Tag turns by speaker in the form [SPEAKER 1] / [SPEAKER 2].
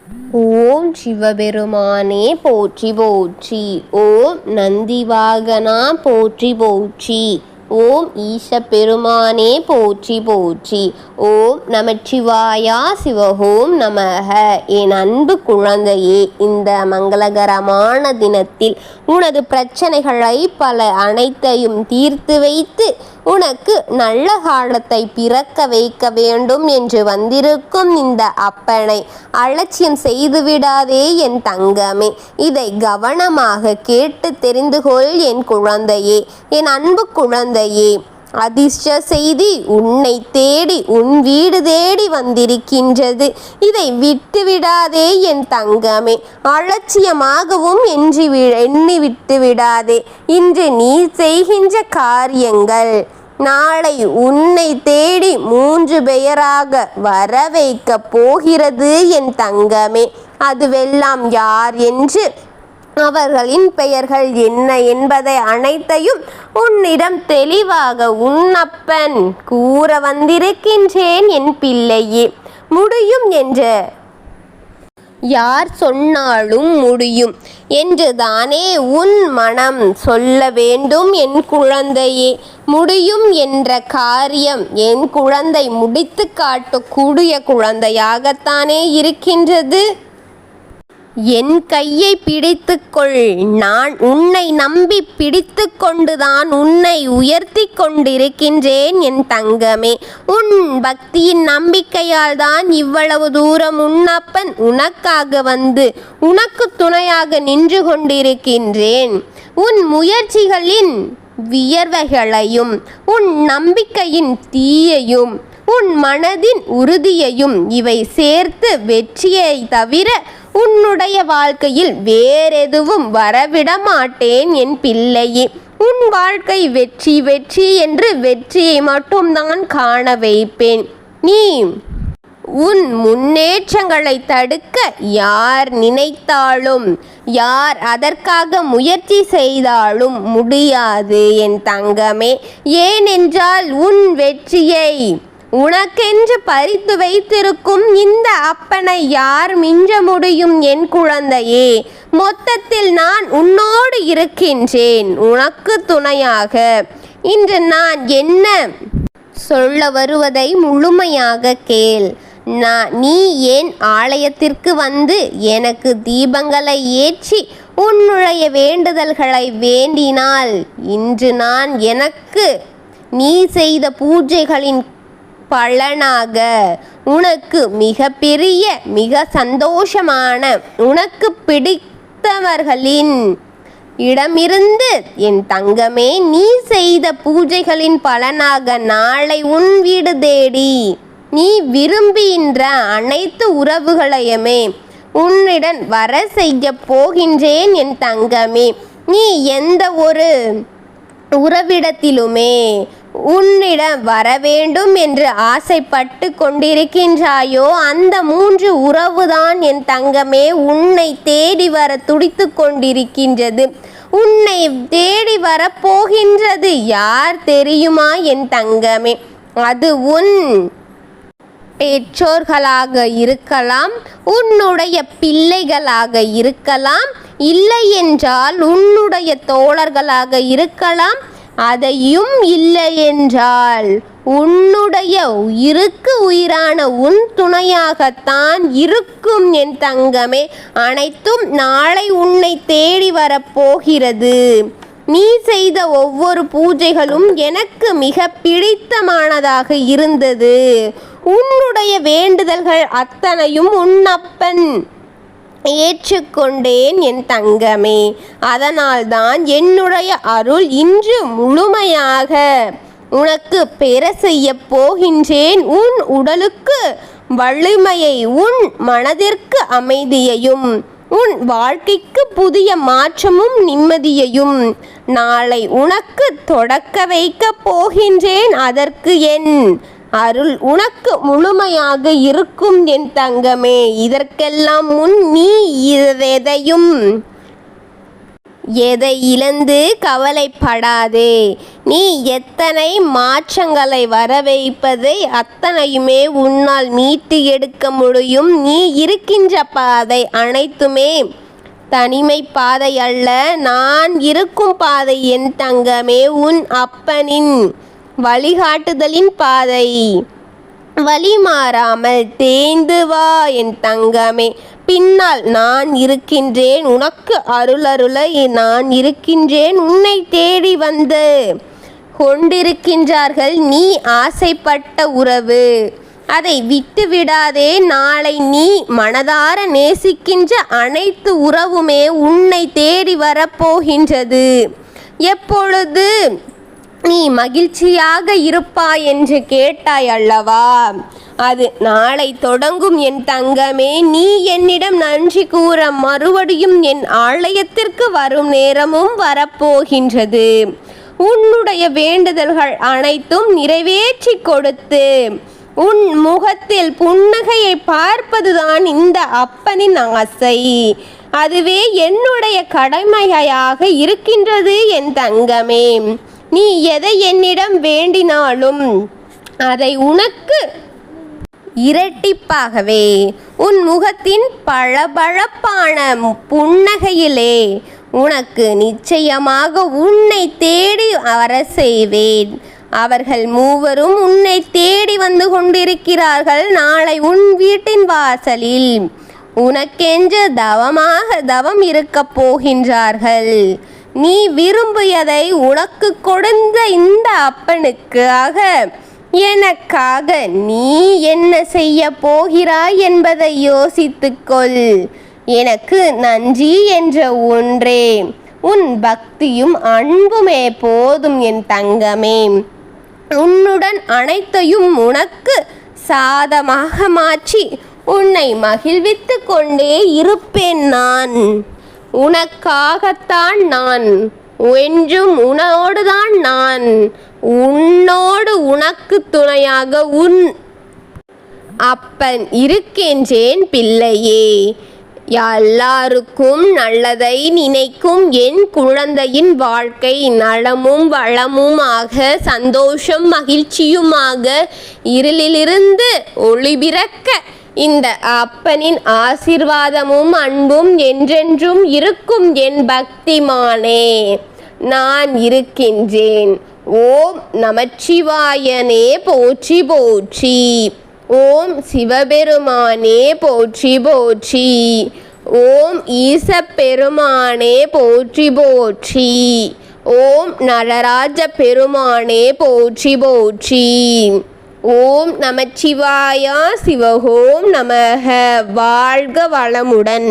[SPEAKER 1] ஓம் சிவபெருமானே போற்றி போற்றி. ஓம் நந்திவாகனா போற்றி போற்றி. ஓம் ஈச பெருமானே போற்றி போற்றி. ஓம் நமச்சிவாயா சிவஹோம் நமக. என் அன்பு குழந்தையே, இந்த மங்களகரமான தினத்தில் உனது பிரச்சனைகளை பல அனைத்தையும் தீர்த்து வைத்து உனக்கு நல்ல காலத்தை பிறக்க வைக்க வேண்டும் என்று வந்திருக்கும் இந்த அப்பனை அலட்சியம் செய்துவிடாதே என் தங்கமே. இதை கவனமாக கேட்டு தெரிந்து கொள் என் குழந்தையே, என் அன்பு குழந்தையே. அதிர்ஷ்ட செய்தி உன்னை தேடி உன் வீடு தேடி வந்திருக்கின்றது. இதை விட்டுவிடாதே என் தங்கமே. அலட்சியமாகவும் எண்ணி விட்டுவிடாதே. இன்று நீ செய்கின்ற காரியங்கள் நாளை உன்னை தேடி 3 பெயராக வர வைக்க போகிறது என் தங்கமே. அதுவெல்லாம் யார் என்று, அவர்களின் பெயர்கள் என்ன என்பதை அனைத்தையும் உன்னிடம் தெளிவாக உன்னப்பன் கூற வந்திருக்கின்றேன் என் பிள்ளையே. முடியும் என்ற யார் சொன்னாலும் முடியும் என்று தானே உன் மனம் சொல்ல வேண்டும் என் குழந்தையே. முடியும் என்ற காரியம் என் குழந்தை முடித்து காட்டக்கூடிய குழந்தையாகத்தானே இருக்கின்றது. என் கையை பிடித்துக்கொள். நான் உன்னை நம்பி பிடித்து கொண்டுதான் உன்னை உயர்த்தி கொண்டிருக்கின்றேன் என் தங்கமே. உன் பக்தியின் நம்பிக்கையால் தான் இவ்வளவு தூரம் உன்னப்பன் உனக்காக வந்து உனக்கு துணையாக நின்று கொண்டிருக்கின்றேன். உன் முயற்சிகளின் வியர்வைகளையும் உன் நம்பிக்கையின் தீயையும் உன் மனதின் உறுதியையும் இவை சேர்த்து வெற்றியை தவிர உன்னுடைய வாழ்க்கையில் வேறெதுவும் வரவிட மாட்டேன் என் பிள்ளையே. உன் வாழ்க்கை வெற்றி வெற்றி என்று வெற்றியை மட்டும்தான் காண வைப்பேன். நீ உன் முன்னேற்றங்களை தடுக்க யார் நினைத்தாலும் யார் அதற்காக முயற்சி செய்தாலும் முடியாது என் தங்கமே. ஏனென்றால் உன் வெற்றியை உனக்கென்று பறித்து வைத்திருக்கும் இந்த அப்பனை யார் மிஞ்ச முடியும் என் குழந்தையே. மொத்தத்தில் நான் உன்னோடு இருக்கின்றேன், உனக்கு துணையாக. இன்று நான் என்ன சொல்ல வருவதை முழுமையாக கேள். நீ ஏன் ஆலயத்திற்கு வந்து எனக்கு தீபங்களை ஏற்றி உன்னுடைய வேண்டுதல்களை வேண்டினால் இன்று நான் எனக்கு நீ செய்த பூஜைகளின் பலனாக உனக்கு மிக பெரிய மிக சந்தோஷமான உனக்கு பிடித்தவர்களின் இடமிருந்து என் தங்கமே நீ செய்த பூஜைகளின் பலனாக நாளை உன் வீடு தேடி நீ விரும்புகின்ற அனைத்து உறவுகளையுமே உன்னிடம் வர செய்ய போகின்றேன் என் தங்கமே. நீ எந்த ஒரு உறவிடத்திலுமே உன்னிடம் வர வேண்டும் என்று ஆசைப்பட்டு கொண்டிருக்கின்றாயோ அந்த 3 உறவுதான் என் தங்கமே உன்னை தேடி வர துடித்து கொண்டிருக்கின்றது. உன்னை தேடி வர போகின்றது யார் தெரியுமா என் தங்கமே? அது உன் பெற்றோர்களாக இருக்கலாம், உன்னுடைய பிள்ளைகளாக இருக்கலாம், இல்லை என்றால் உன்னுடைய தோழர்களாக இருக்கலாம், அதையும் இல்லை என்றால் உன்னுடைய உயிருக்கு உயிரான உன் துணையாகத்தான் இருக்கும் என் தங்கமே. அனைத்தும் நாளை உன்னை தேடி வரப்போகிறது. நீ செய்த ஒவ்வொரு பூஜைகளும் எனக்கு மிக பிடித்தமானதாக இருந்தது. உன்னுடைய வேண்டுதல்கள் அத்தனையும் உன்னப்பன் ஏற்றுக்கொண்டேன் என் தங்கமே. அதனால்தான் என்னுடைய அருள் இன்று முழுமையாக உனக்கு பெற செய்ய போகின்றேன். உன் உடலுக்கு வலிமையை, உன் மனதிற்கு அமைதியையும், உன் வாழ்க்கைக்கு புதிய மாற்றமும் நிம்மதியையும் நாளை உனக்கு தொடக்க வைக்க போகின்றேன். அதற்கு என் அருள் உனக்கு முழுமையாக இருக்கும் என் தங்கமே. இதற்கெல்லாம் முன் நீ எதையும் எதை இழந்து கவலைப்படாதே. நீ எத்தனை மாற்றங்களை வரவைப்பதை அத்தனையுமே உன்னால் மீட்டு எடுக்க முடியும். நீ இருக்கின்ற பாதை அனைத்துமே தனிமை பாதை அல்ல, நான் இருக்கும் பாதை என் தங்கமே. உன் அப்பனின் வழிகாட்டுதலின் பாதை. வழி மாறாமல் தேய்ந்து வா என் தங்கமே. பின்னால் நான் இருக்கின்றேன், உனக்கு அருளருள நான் இருக்கின்றேன். உன்னை தேடி வந்து கொண்டிருக்கின்றார்கள் நீ ஆசைப்பட்ட உறவு. அதை விட்டு விடாதே. நாளை நீ மனதார நேசிக்கின்ற அனைத்து உறவுமே உன்னை தேடி வரப்போகின்றது. எப்பொழுது நீ மகிழ்ச்சியாக இருப்பாய் என்று கேட்டாய் அல்லவா, அது நாளை தொடங்கும் என் தங்கமே. நீ என்னிடம் நன்றி கூற மறுபடியும் என் ஆலயத்திற்கு வரும் நேரமும் வரப்போகின்றது. உன்னுடைய வேண்டுதல்கள் அனைத்தும் நிறைவேற்றி கொடுத்து உன் முகத்தில் புன்னகையை பார்ப்பதுதான் இந்த அப்பனின் ஆசை. அதுவே என்னுடைய கடமையாக இருக்கின்றது என் தங்கமே. நீ எதை என்னிடம் வேண்டினாலும் அதை உனக்கு இரட்டிப்பாகவே உன் முகத்தின் பளபளப்பான புன்னகையிலே உனக்கு நிச்சயமாக உன்னை தேடி வர செய்வேன். அவர்கள் மூவரும் உன்னை தேடி வந்து கொண்டிருக்கிறார்கள். நாளை உன் வீட்டின் வாசலில் உனக்கென்று தவம் இருக்க போகின்றார்கள். நீ விரும்பியதை உனக்கு கொடுத்த இந்த அப்பனுக்காக எனக்காக நீ என்ன செய்ய போகிறாய் என்பதை யோசித்துக்கொள். எனக்கு நன்றி என்ற ஒன்றே உன் பக்தியும் அன்புமே போதும் என் தங்கமே. உன்னுடன் அனைத்தையும் உனக்கு சாதமாக மாற்றி உன்னை மகிழ்வித்து கொண்டே இருப்பேன் நான். உனக்காகத்தான் நான், என்றும் உன்னோடுதான் நான். உன்னோடு உனக்கு துணையாக உன் அப்பன் இருக்கின்றேன் பிள்ளையே. எல்லாருக்கும் நல்லதை நினைக்கும் என் குழந்தையின் வாழ்க்கை நலமும் வளமுமாக, சந்தோஷம் மகிழ்ச்சியுமாக, இருளிலிருந்து ஒளி பிறக்க இந்த அப்பனின் ஆசீர்வாதமும் அன்பும் என்றென்றும் இருக்கும் என் பக்திமானே. நான் இருக்கின்றேன். ஓம் நமச்சிவாயனே போற்றி போற்றி. ஓம் சிவபெருமானே போற்றி போற்றி. ஓம் ஈசப்பெருமானே போற்றி போற்றி. ஓம் நடராஜ பெருமானே போற்றி போற்றி. ஓம் நமச்சிவாயா சிவஹோம் நமக. வாழ்க வளமுடன்.